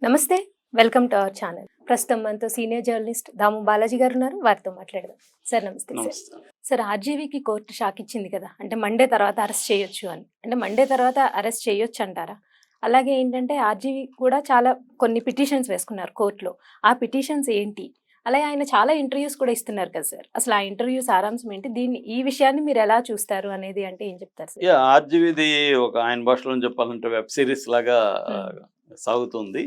నమస్తే. Welcome to our channel. ప్రస్తుతం మనతో సీనియర్ జర్నలిస్ట్ దాము బాలాజీ గారు ఉన్నారు. వారితో మాట్లాడదాం. సార్ నమస్తే సార్. నమస్తే. సార్ ఆర్జీవీకి కోర్టు షాక్ ఇచ్చింది కదా! అంటే మండే తర్వాత అరెస్ట్ చేయొచ్చు అని. అంటే మండే తర్వాత అరెస్ట్ చేయొచ్చు అంటారా? అలాగే ఏంటంటే ఆర్జీవీ కూడా చాలా కొన్ని పిటిషన్స్ వేసుకున్నారు కోర్టులో. ఆ పిటిషన్స్ ఏంటి? అలాగే ఆయన చాలా ఇంటర్వ్యూస్ కూడా ఇస్తున్నారు కదా సార్. అసలు ఆ ఇంటర్వ్యూ సారాంశం ఏంటి? ఈ విషయాన్ని మీరు ఎలా చూస్తారు అనేది అంటే ఏం చెప్తారు సార్? ఆర్జీవీది ఒక ఆయన భాషలో చెప్పాలంటే వెబ్ సిరీస్ లాగా హ్మ్. సాగుతుంది.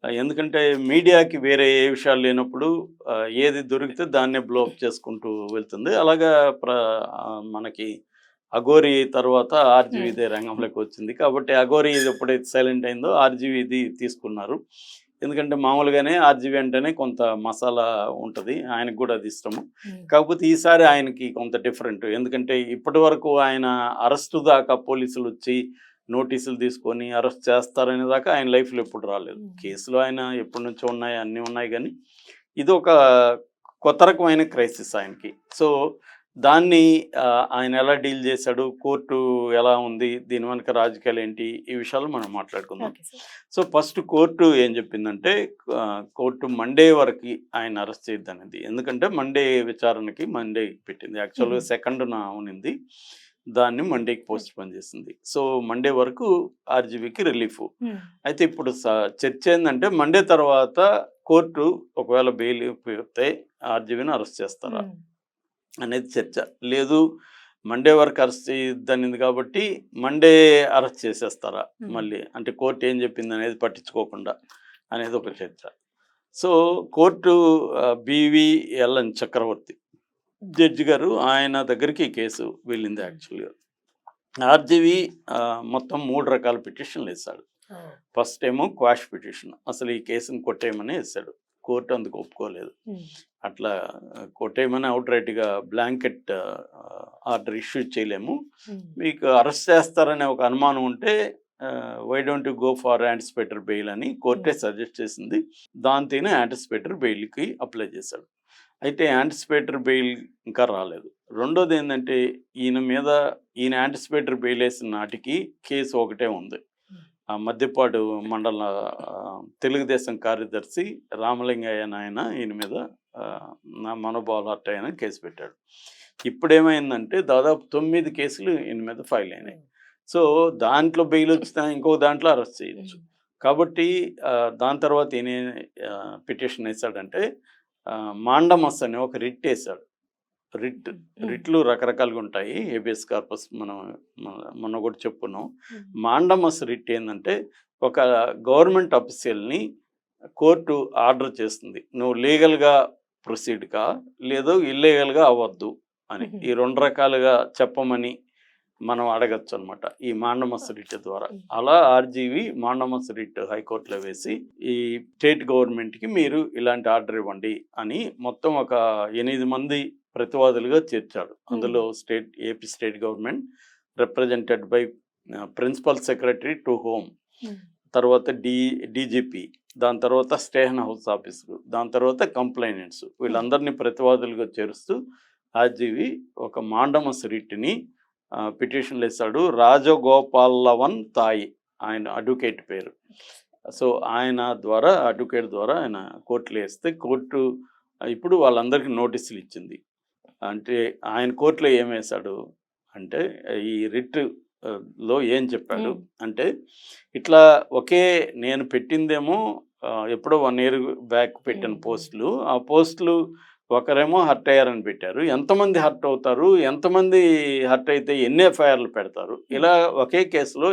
ఎందుకంటే మీడియాకి వేరే ఏ విషయాలు లేనప్పుడు ఏది దొరికితే దాన్నే బ్లోఅప్ చేసుకుంటూ వెళ్తుంది. అలాగా మనకి అఘోరి తర్వాత హ్మ్. ఆర్జీవీదే రంగంలోకి వచ్చింది. కాబట్టి అఘోరి ఎప్పుడైతే సైలెంట్ అయిందో ఆర్జీవీది తీసుకున్నారు. ఎందుకంటే మామూలుగానే ఆర్జీవీ అంటేనే కొంత మసాలా ఉంటది. ఆయనకు కూడా అది ఇష్టము. హ్మ్. కాకపోతే ఈసారి ఆయనకి కొంత డిఫరెంట్. ఎందుకంటే ఇప్పటివరకు ఆయన అరెస్టు దాకా పోలీసులొచ్చి నోటీసులు తీసుకొని అరెస్ట్ చేస్తారనే దాకా ఆయన లైఫ్‌లో ఎప్పుడు రాలేదు. హ్మ్. కేసులు ఆయన ఎప్పటినుంచో ఉన్నాయి. అన్నీ ఉన్నాయి గానీ, ఇదొక కొత్త రకమైన క్రైసిస్ ఆయనకి. సో, దాన్ని ఆయన ఎలా డీల్ చేశాడు? కోర్టు ఎలా ఉంది? దీని వెనక రాజకీయాలేంటి? ఈ విషయాలు మనం మాట్లాడుకుందాం. Okay sir. So, first court ఏం చెప్పిందంటే కోర్టు మండే వరకి ఆయన అరెస్ట్ చేయొద్దనేది. ఎందుకంటే మండే విచారణకి మండే పెట్టింది. హుహు. యాక్చువల్‌గా సెకండ్‌న ఉన్నింది. దాన్ని మండేకి పోస్ట్‌పోన్ చేసింది. సో, మండే వరకు ఆర్‌జీవీకి రిలీఫు. హ్మ్. అయితే ఇప్పుడు చర్చ ఏందంటే మండే తర్వాత కోర్టు ఒకవేళ బెయిల్ ఇప్పితే ఆర్‌జీవీని అరెస్ట్ చేస్తారా? హ్మ్. అనేది చర్చ. లేదు మండే వరకు అరెస్ట్ చేయొద్దనింది కాబట్టి మండే అరెస్ట్ చేసేస్తారా హ్మ్. మళ్ళీ? అంటే కోర్ట్ ఏం చెప్పిందనేది పట్టించుకోకుండా అనేది ఒక చర్చ. సో, కోర్టు బీవీఎల్ఎన్ చక్రవర్తి జడ్జి గారు ఆయన దగ్గరికి ఈ కేసు వెళ్ళింది హ్మ్. యాక్చువల్‌గా. ఆర్‌జీవీ మొత్తం 3 రకాల పిటిషన్‌లేసాడు. ఓహ్! ఫస్ట్ ఏమో క్వాష్ పిటిషన్. అసలు ఈ కేసుని కొట్టేయమని ఏసాడు. కోర్ట్ అందుకు ఒప్పుకోలేదు. హ్మ్. అట్లా కొట్టేయమని ఔట్‌రైట్‌గా బ్లాంకెట్ ఆర్డర్ ఇష్యూ చేయలేము. హ్మ్. మీకు అరెస్ట్ చేస్తారనే ఒక అనుమానం ఉంటే why don't you go for anticipatory bail అని కోర్టే హ్మ్. సజెస్ట్ చేసింది. దాంతో ఈయన యాంటిసిపేటరీ బెయిల్‌కి అప్లై చేశాడు. అయితే యాంటిసిపేటరీ బెయిల్ ఇంకా రాలేదు. రెండోదేందంటే ఈయన యాంటిసిపేటరీ బెయిల్ ఏసిన నాటికి కేసు ఒకటే ఉంది. హ్మ్. మద్దిపాడు మండల తెలుగుదేశం కార్యదర్శి రామలింగయ్య అని ఈయన మీద నా మనోభావాలు హర్ట్ అయ్యాయని కేసు పెట్టాడు. ఇప్పుడేమైందంటే దాదాపు 9 కేసులు ఈయన మీద ఫైల్ అయినాయి. హ్మ్. సో, దాంట్లో బెయిల్ వచ్చినా ఇంకో దాంట్లో అరెస్ట్ చేయొచ్చు. హ్మ్. కాబట్టి దాని తర్వాత ఈయన పిటిషన్ ఏసాడంటే మాండమస్ అనే ఒక రిట్ ఏసాడు. రిట్ హ్మ్. రిట్లు రకరకాలుగా ఉంటాయి. హేబియస్ కార్పస్ మనం మొన్న కూడా చెప్పుకున్నాం. హ్మ్. మాండమస్ రిట్ ఏందంటే ఒక గవర్నమెంట్ ఆఫీషియల్‌ని కోర్టు ఆర్డర్ చేస్తుంది. నువ్వు లీగల్‌గా ప్రొసీడ్ కా, లేదు ఇల్లీగల్‌గా అవ్వద్దు అని. హుహు. ఈ 2 రకాలుగా చెప్పమని మనం అడగొచ్చనమాట. ఈ మాండమస్ రిట్ ద్వారా. హ్మ్. అలా ఆర్‌జీవీ మాండమస్ రిట్ హైకోర్ట్‌లో వేసి, ఈ స్టేట్ గవర్నమెంట్‌కి మీరు ఇలాంటి ఆర్డర్ ఇవ్వండి అని మొత్తం ఒక 8 మంది ప్రతివాదులుగా చేర్చాడు. హ్మ్. అందులో AP state government represented by principal secretary to home, హ్మ్. తర్వాత డీజీపీ, దాని తర్వాత స్టేషన్ హౌస్ ఆఫీసరు, దాని తర్వాత కంప్లైనెంట్స్ హ్మ్. వీళ్ళందరినీ ప్రతివాదులుగా చేరుస్తూ ఆర్‌జీవీ ఒక మాండమస్ రిట్‌ని పిటిషన్‌లేసాడు. రాజగోపాలవన్ తాయి ఆయన అడ్వకేట్ పేరు. సో, ఆయన ద్వారా అడ్వకేట్ ద్వారా ఆయన కోర్ట్‌లో ఏస్తే కోర్టు ఇప్పుడు వాళ్ళందరికీ నోటీసులిచ్చింది. అంటే ఆయన కోర్ట్‌లో ఏమేసాడు అంటే ఈ రిట్ లో ఏం చెప్పాడు హ్మ్. అంటే, ఇట్లా నేను పెట్టిందేమో ఎప్పుడో 1 ఇయర్ బ్యాక్ పెట్టిన హ్మ్. హ్మ్. పోస్టులు. ఆ పోస్టులు ఒకరేమో హర్ట్ అయ్యారని పెట్టారు. ఎంతమంది హర్ట్ అవుతారు? ఎంతమంది హర్ట్ అయితే ఎన్ని ఎఫ్ఐఆర్‌లు పెడతారు? హ్మ్. ఇలా ఒకే కేసులో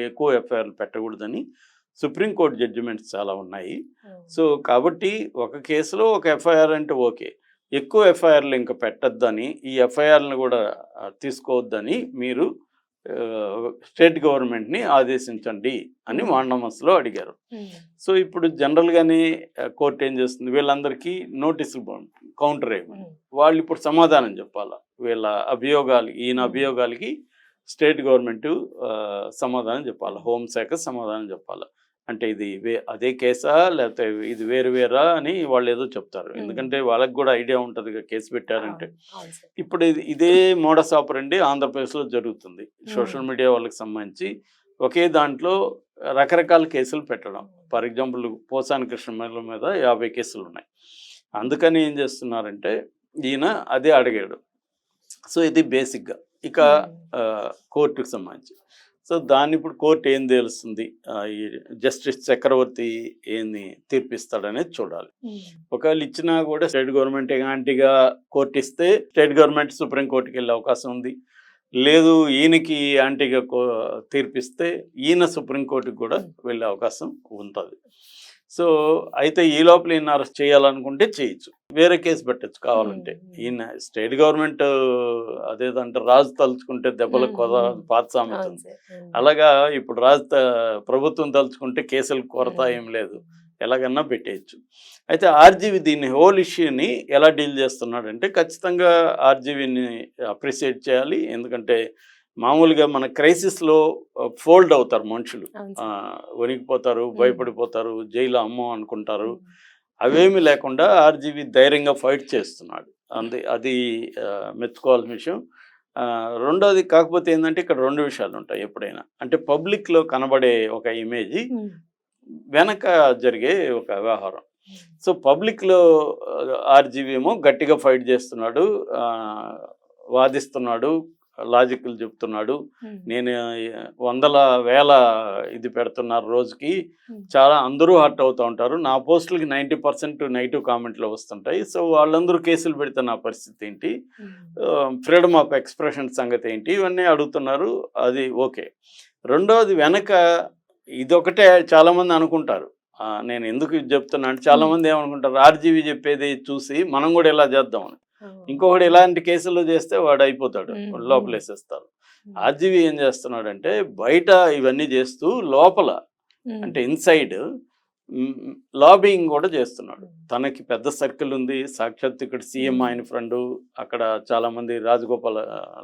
ఎక్కువ ఎఫ్ఐఆర్‌లు పెట్టకూడదని సుప్రీం కోర్ట్ జడ్జిమెంట్స్ చాలా ఉన్నాయి. ఓహ్! సో, కాబట్టి ఒక కేసులో ఒక ఎఫ్ఐఆర్ అంటే ఓకే. ఎక్కువ ఎఫ్ఐఆర్‌లు ఇంక పెట్టొద్దని, ఈ ఎఫ్ఐఆర్‌లను గూడా తీసుకోవద్దని మీరు స్టేట్ గవర్నమెంట్‌ని ఆదేశించండి అని హ్మ్. మాండమస్‌లో అడిగారు. హ్మ్. సో, ఇప్పుడు జనరల్‌గానే కోర్ట్ ఏం చేస్తుంది, వీళ్ళందరికీ నోటీసులు కౌంటర్ ఇవ్వమని. హ్మ్. వాళ్ళిప్పుడు సమాధానం చెప్పాలా. ఈయన హ్మ్. అభియోగాలకి స్టేట్ గవర్నమెంటు సమాధానం చెప్పాలా. హోంశాఖ సమాధానం చెప్పాలా. అంటే ఇది అదే కేసా? లేకపోతే ఇది వేరు వేరా అని వాళ్ళేదో చెప్తారు. హ్మ్. ఎందుకంటే వాళ్ళకి గూడా ఐడియా ఉంటదిగా కేసు పెట్టారంటే. అవును. అవును సార్. ఇప్పుడు ఇదే మోడస్ ఆపరండి ఆంధ్రప్రదేశ్‌లో జరుగుతుంది. హ్మ్. సోషల్ మీడియా వాళ్ళకి సంబంధించి ఒకే దాంట్లో రకరకాల కేసులు పెట్టడం. ఫర్ ఎగ్జాంపుల్ పోసాని కృష్ణమల్ల మీద 50 కేసులు ఉన్నాయి. అందుకని ఏం చేస్తున్నారంటే ఈయన అదే అడిగాడు. సో ఇది బేసిక్గా. ఇక కోర్టుకు సంబంధించి సో దాన్ని ఇప్పుడు కోర్టు ఏం తెలుస్తుంది, ఈ జస్టిస్ చక్రవర్తి ఏంది తీర్పిస్తాడనేది చూడాలి. ఒకవేళ ఇచ్చినా కూడా స్టేట్ గవర్నమెంట్ యాంటీగా కోర్టు ఇస్తే స్టేట్ గవర్నమెంట్ సుప్రీంకోర్టుకి వెళ్ళే అవకాశం ఉంది. లేదు ఈయనకి యాంటీగా తీర్పిస్తే ఈయన సుప్రీంకోర్టుకి కూడా వెళ్ళే అవకాశం ఉంటుంది. సో అయితే ఈ లోపల ఈయన అరెస్ట్ చేయాలనుకుంటే చేయొచ్చు, వేరే కేసు పెట్టచ్చు కావాలంటే. ఈయన స్టేట్ గవర్నమెంట్ అదేదంటే రాజు తలుచుకుంటే దెబ్బలకు కొద పాత సామెత. అలాగా ఇప్పుడు ప్రభుత్వం తలుచుకుంటే కేసులకు కొరత ఏం లేదు, ఎలాగన్నా పెట్టేయచ్చు. అయితే ఆర్జీవి దీన్ని హోల్ ఇష్యూని ఎలా డీల్ చేస్తున్నాడంటే ఖచ్చితంగా ఆర్జీవిని అప్రిషియేట్ చేయాలి. ఎందుకంటే మామూలుగా మన క్రైసిస్లో ఫోల్డ్ అవుతారు మనుషులు, వణికిపోతారు, భయపడిపోతారు, జైలు అమ్మో అనుకుంటారు. అవేమీ లేకుండా ఆర్జీవి ధైర్యంగా ఫైట్ చేస్తున్నాడు. అది మెచ్చుకోవాల్సిన విషయం. రెండోది కాకపోతే ఏంటంటే ఇక్కడ 2 విషయాలు ఉంటాయి ఎప్పుడైనా. అంటే పబ్లిక్లో కనబడే ఒక ఇమేజ్, వెనక జరిగే ఒక వ్యవహారం. సో పబ్లిక్లో ఆర్జీవి ఏమో గట్టిగా ఫైట్ చేస్తున్నాడు, వాదిస్తున్నాడు, లాజిక్లు చెప్తున్నాడు. నేను వందల వేల ఇది పెడుతున్నారు రోజుకి, చాలా అందరూ హర్ట్ అవుతూ ఉంటారు. నా పోస్టులకి 90% నెగిటివ్ కామెంట్లు వస్తుంటాయి. సో వాళ్ళందరూ కేసులు పెడితే నా పరిస్థితి ఏంటి, ఫ్రీడమ్ ఆఫ్ ఎక్స్ప్రెషన్ సంగతి ఏంటి, ఇవన్నీ అడుగుతున్నారు. అది ఓకే. రెండవది వెనక ఇదొకటే చాలామంది అనుకుంటారు. నేను ఎందుకు ఇది చెప్తున్నా అంటే చాలామంది ఏమనుకుంటారు, ఆర్జీవి చెప్పేది చూసి మనం కూడా ఇలా చేద్దామని. ఇంకొకటి ఇలాంటి కేసులు చేస్తే వాడు అయిపోతాడు, లోపలేసేస్తారు. ఆర్జీవి ఏం చేస్తున్నాడంటే బయట ఇవన్నీ చేస్తూ లోపల అంటే ఇన్సైడ్ లాబింగ్ కూడా చేస్తున్నాడు. తనకి పెద్ద సర్కిల్ ఉంది. సాక్షాత్ ఇక్కడ సీఎం ఆయన ఫ్రెండ్, అక్కడ చాలామంది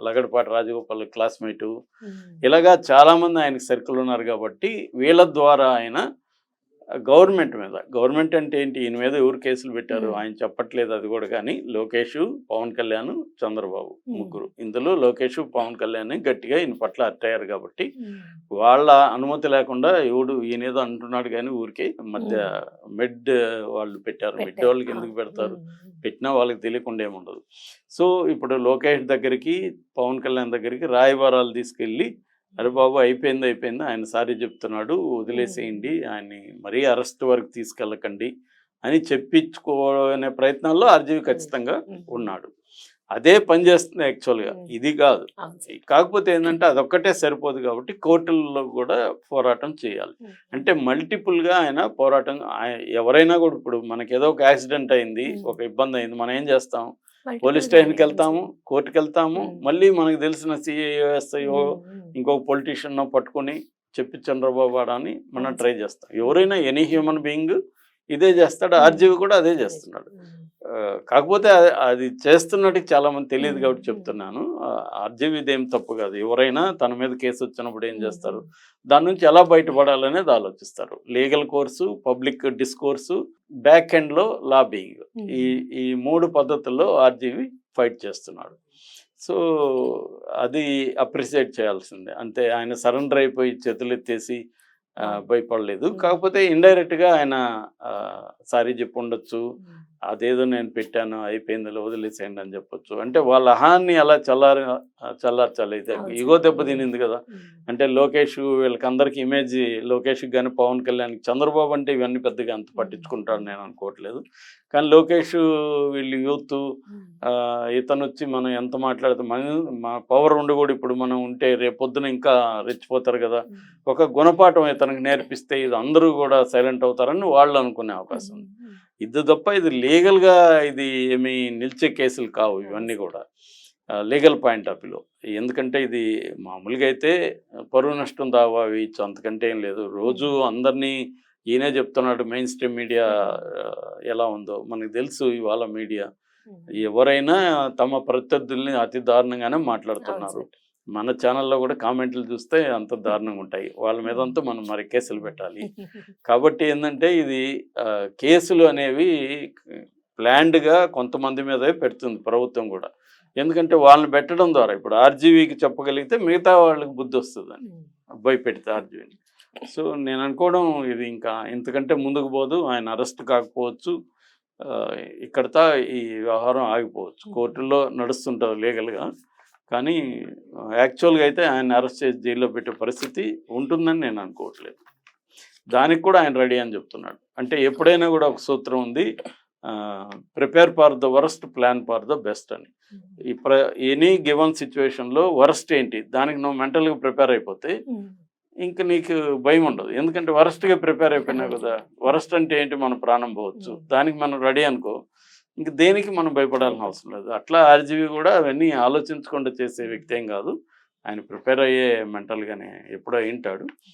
లగడపాటి రాజగోపాల్ క్లాస్మేటు, ఇలాగా చాలామంది ఆయనకి సర్కిల్ ఉన్నారు. కాబట్టి వీళ్ళ ద్వారా ఆయన గవర్నమెంట్ అంటే ఏంటి, ఈయన మీద ఎవరు కేసులు పెట్టారు ఆయన చెప్పట్లేదు అది కూడా. కానీ లోకేష్, పవన్ కళ్యాణ్, చంద్రబాబు ముగ్గురు, ఇందులో లోకేష్, పవన్ కళ్యాణ్ గట్టిగా ఈయన పట్ల అట్టయ్యారు. కాబట్టి వాళ్ళ అనుమతి లేకుండా ఈయన ఏదో అంటున్నాడు కానీ ఊరికే మధ్య మెడ్ వాళ్ళు పెట్టారు. మెడ్ వాళ్ళకి ఎందుకు పెడతారు, పెట్టినా వాళ్ళకి తెలియకుండా ఏముండదు. సో ఇప్పుడు లోకేష్ దగ్గరికి, పవన్ కళ్యాణ్ దగ్గరికి రాయబారాలు తీసుకెళ్ళి, అరే బాబు అయిపోయింది ఆయన సారీ చెప్తున్నాడు, వదిలేసేయండి, ఆయన్ని మరీ అరెస్ట్ వరకు తీసుకెళ్ళకండి అని చెప్పించుకోనే ప్రయత్నాల్లో ఆర్జీవి ఖచ్చితంగా ఉన్నాడు. అదే పని చేస్తుంది యాక్చువల్గా, ఇది కాదు. కాకపోతే ఏంటంటే అదొక్కటే సరిపోదు. కాబట్టి కోర్టుల్లో కూడా పోరాటం చేయాలి. అంటే మల్టిపుల్గా ఆయన పోరాటం, ఎవరైనా కూడా ఇప్పుడు మనకి ఏదో ఒక యాక్సిడెంట్ అయింది, ఒక ఇబ్బంది అయింది, మనం ఏం చేస్తాం, పోలీస్ స్టేషన్కి వెళ్తాము, కోర్టుకి వెళ్తాము, మళ్ళీ మనకు తెలిసిన సిఐఓ, ఎస్ఐఓ, ఇంకొక పొలిటీషియన్ పట్టుకొని చెప్పి చంద్రబాబు అని మనం ట్రై చేస్తాం. ఎవరైనా ఎనీ హ్యూమన్ బీయింగ్ ఇదే చేస్తాడు. ఆర్జీవి కూడా అదే చేస్తున్నాడు. కాకపోతే అది చేస్తున్నట్టు చాలా మంది తెలియదు కాబట్టి చెప్తున్నాను. ఆర్జీవి ఇదేం తప్పు కాదు. ఎవరైనా తన మీద కేసు వచ్చినప్పుడు ఏం చేస్తారు, దాని నుంచి ఎలా బయటపడాలనేది ఆలోచిస్తారు. లీగల్ కోర్సు, పబ్లిక్ డిస్కోర్సు, బ్యాక్ ఎండ్లో లాబింగ్, ఈ 3 పద్ధతుల్లో ఆర్జీవి ఫైట్ చేస్తున్నాడు. సో అది అప్రిషియేట్ చేయాల్సిందే. అంతే, ఆయన సరెండర్ అయిపోయి చేతులెత్తేసి భయపడలేదు. కాకపోతే ఇండైరెక్ట్గా ఆయన సారీ చెప్పి ఉండొచ్చు, అదేదో నేను పెట్టాను అయిపోయింది వదిలేసేయండి అని చెప్పొచ్చు. అంటే వాళ్ళ అహాన్ని అలా చల్లార్చాలి. ఈగో దెబ్బ తినింది కదా. అంటే లోకేష్ వీళ్ళకి అందరికి ఇమేజ్, లోకేష్కి కానీ పవన్ కళ్యాణ్కి, చంద్రబాబు అంటే ఇవన్నీ పెద్దగా అంత పట్టించుకుంటాడు నేను అనుకోవట్లేదు. కానీ లోకేష్ వీళ్ళు యూత్, ఇతను వచ్చి మనం ఎంత మాట్లాడితే మా పవర్ ఉండి కూడా ఇప్పుడు మనం ఉంటే రేపొద్దున ఇంకా రెచ్చిపోతారు కదా, ఒక గుణపాఠం ఇతనికి నేర్పిస్తే ఇది అందరూ కూడా సైలెంట్ అవుతారని వాళ్ళు అనుకునే అవకాశం ఉంది. ఇది తప్ప ఇది లీగల్గా ఇది ఏమి నిలిచే కేసులు కావు ఇవన్నీ కూడా లీగల్ పాయింట్ ఆఫ్ వ్యూలో. ఎందుకంటే ఇది మామూలుగా అయితే పరువు నష్టం దావా వేయచ్చు, అంతకంటే ఏం లేదు. రోజు అందరినీ ఈయనే చెప్తున్నాడు. మెయిన్ స్ట్రీమ్ మీడియా ఎలా ఉందో మనకు తెలుసు. ఇవాళ మీడియా ఎవరైనా తమ ప్రత్యర్థుల్ని అతి దారుణంగానే మాట్లాడుతున్నారు. మన ఛానల్లో కూడా కామెంట్లు చూస్తే అంత దారుణంగా ఉంటాయి. వాళ్ళ మీద అంతా మనం మరి కేసులు పెట్టాలి. కాబట్టి ఏంటంటే ఇది కేసులు అనేవి ప్లాన్డ్గా కొంతమంది మీదే పెడుతుంది ప్రభుత్వం కూడా. ఎందుకంటే వాళ్ళని పెట్టడం ద్వారా ఇప్పుడు ఆర్జీవీకి చెప్పగలిగితే మిగతా వాళ్ళకి బుద్ధి వస్తుందని భయపెడితే ఆర్జీవీని. సో నేను అనుకోవడం ఇది ఇంకా ఇంతకంటే ముందుకు పోదు, ఆయన అరెస్ట్ కాకపోవచ్చు, ఆ, ఇక్కడతో ఈ వ్యవహారం ఆగిపోవచ్చు. కోర్టుల్లో నడుస్తుంటుంది లీగల్గా, కానీ యాక్చువల్గా అయితే ఆయన అరెస్ట్ చేసి జైల్లో పెట్టే పరిస్థితి ఉంటుందని నేను అనుకోవట్లేదు. దానికి కూడా ఆయన రెడీ అని చెప్తున్నాడు. అంటే ఎప్పుడైనా కూడా ఒక సూత్రం ఉంది, prepare for the worst, plan for the best అని. ఈ ఎనీ గివన్ సిచ్యువేషన్లో వరస్ట్ ఏంటి, దానికి నువ్వు మెంటల్గా ప్రిపేర్ అయిపోతే ఇంక నీకు భయం ఉండదు. ఎందుకంటే వరస్ట్గా ప్రిపేర్ అయిపోయినావు కదా. వరస్ట్ అంటే ఏంటి, మన ప్రాణం పోవచ్చు, దానికి మనం రెడీ అనుకో, ఇంక దేనికి మనం భయపడాల్సిన అవసరం లేదు. అట్లా ఆర్జీవి కూడా అవన్నీ ఆలోచించకుండా చేసే వ్యక్తి ఏం కాదు. ఆయన ప్రిపేర్ అయ్యే మెంటల్గానే ఎప్పుడో అయింటాడు.